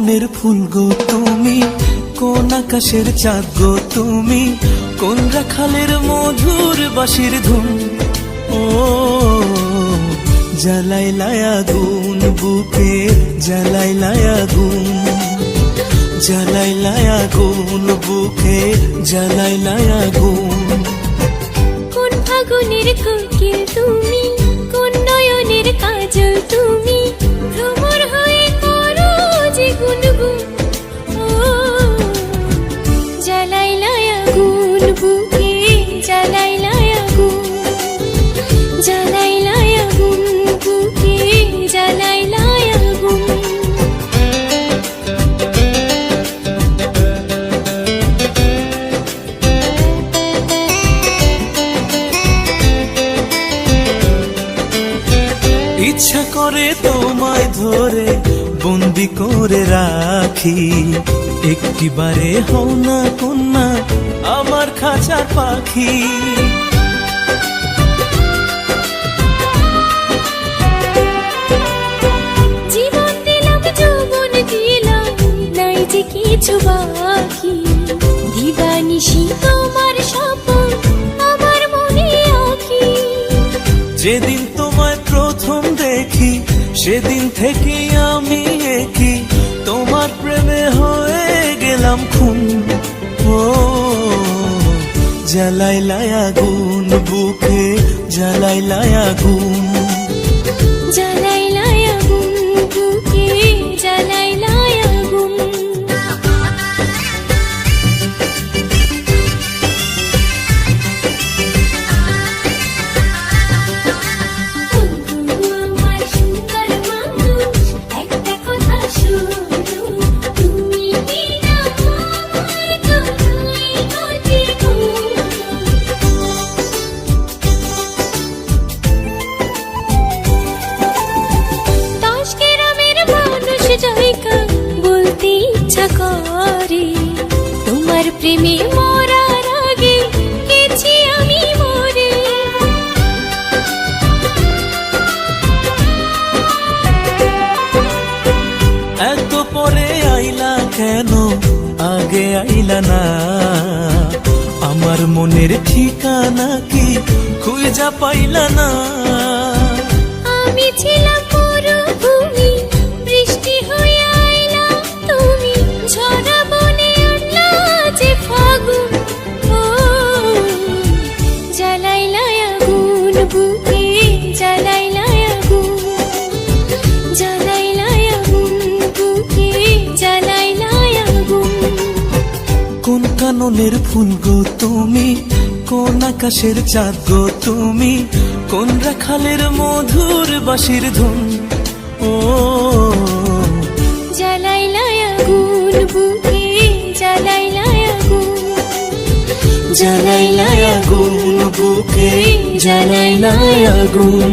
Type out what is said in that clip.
মনের ফুল গো তুমি, কোন আকাশের চাঁদ গো তুমি, কোন রাখালের মধুর বাঁশির ধুন। ও জ্বালাইলাই আগুন বুকে, জ্বালাইলাই আগুন, জ্বালাইলাই আগুন বুকে, জ্বালাইলাই আগুন। কোন ফাগুনের কোকিল তুমি, কোন নয়নের কাজল তুমি, ভ্রমর হয়ে করো যে গুনগুন। ও জ্বালাইলাই আগুন বুকে, জ্বালাইলাই আগুন, জ্বালাইলাই আগুন বুকে, জ্বালাইলাই আগুন। ইচ্ছা করে তোমায় ধরে বন্দি করে রাখি, একটিবারে হও না কন্যা আমার খাঁচার পাখি। জীবন দিলাম যৌবন দিলাম, নাই যে কিছু বাকি, দিবানিশি তোমার স্বপন আমার মনে আঁকি। যেদিন তোমায় প্রথম দেখি সেদিন থেকে আমি একই, তোমার প্রেমে হয়ে গেলাম খুন। ও জ্বালাইলাই আগুন বুকে, জ্বালাইলাই আগুন, জ্বালাইলাই আগুন বুকে, জ্বালাইলাই আগুন। আমার সুন্দর মানুষ, একটা কথা শুনো, তুমি বিনা আমার কোথায় ঘটে গো। দশ গ্রামের মানুষ জয়কা বলতে ইচ্ছা করে, তোমার প্রেমে মরার আগে গেছি আমি মরে। এত পরে আইলা কেন, আগে আইলা না? আমার মনের ঠিকানা কি খুঁজা পাইলা না? আমি ছিলাম মরুভূমি, বৃষ্টি হয়ে আইলা তুমি, ঝরা বনে আনলা যে ফাগুন। ও জ্বালাইলাই আগুন বুকে, জ্বালাইলাই আগুন, জ্বালাইলাই আগুন বুকে, জ্বালাইলাই আগুন। কোন কাননের ফুল গো তুমি, কোন আকাশের চাঁদ গো তুমি, কোন রাখালের মধুর বাঁশির ধুন। ও জ্বালাইলাই আগুন বুকে, জ্বালাইলাই আগুন, জ্বালাইলাই আগুন বুকে, জ্বালাইলাই আগুন।